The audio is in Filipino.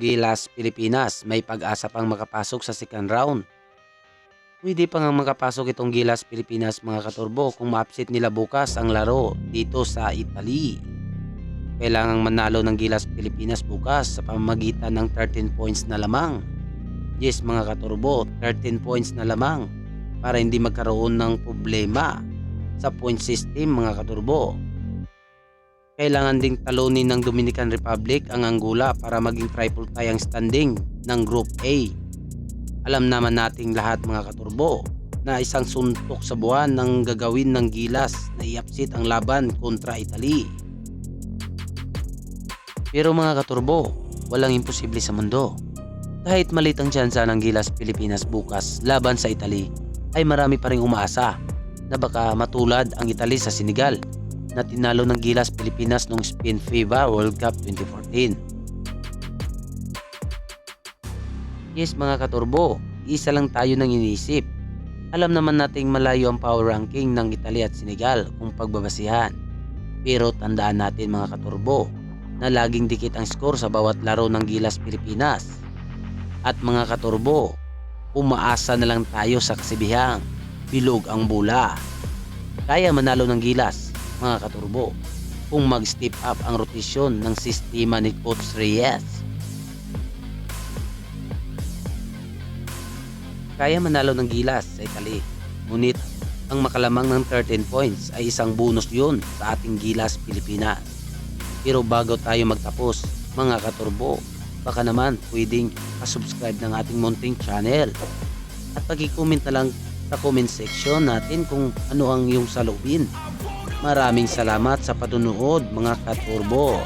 Gilas Pilipinas may pag-asa pang makapasok sa second round. Pwede pa nga makapasok itong Gilas Pilipinas mga katurbo kung ma-upset nila bukas ang laro dito sa Italy. Kailangang manalo ng Gilas Pilipinas bukas sa pamamagitan ng 13 points na lamang. Yes mga katurbo, 13 points na lamang para hindi magkaroon ng problema sa point system mga katurbo. Kailangan ding talunin ng Dominican Republic ang Angola para maging triple tie ang standing ng Group A. Alam naman nating lahat mga katurbo na isang suntok sa buwan ng gagawin ng Gilas na i-upset ang laban kontra Italy. Pero mga katurbo, walang imposible sa mundo. Kahit malit ang tsansa ng Gilas Pilipinas bukas laban sa Italy, ay marami pa ring umaasa na baka matulad ang Italy sa Senegal na tinalo ng Gilas Pilipinas noong Spain FIBA World Cup 2014. Yes mga katurbo, isa lang tayo nang iniisip. Alam naman nating malayo ang power ranking ng Italy at Senegal kung pagbabasihan. Pero tandaan natin mga katurbo na laging dikit ang score sa bawat laro ng Gilas Pilipinas. At mga katurbo, umaasa na lang tayo sa kasibihang bilog ang bola. Kaya manalo ng Gilas mga katurbo kung mag-step up ang rotasyon ng sistema ni Coach Reyes. Kaya manalo ng Gilas sa Italy, ngunit ang makalamang ng 13 points ay isang bonus yun sa ating Gilas Pilipinas. Pero bago tayo magtapos mga katurbo, baka naman pwedeng subscribe ng ating munting channel at pag-i-comment na lang sa comment section natin kung ano ang iyong saloobin. Maraming salamat sa patunood mga katurbo.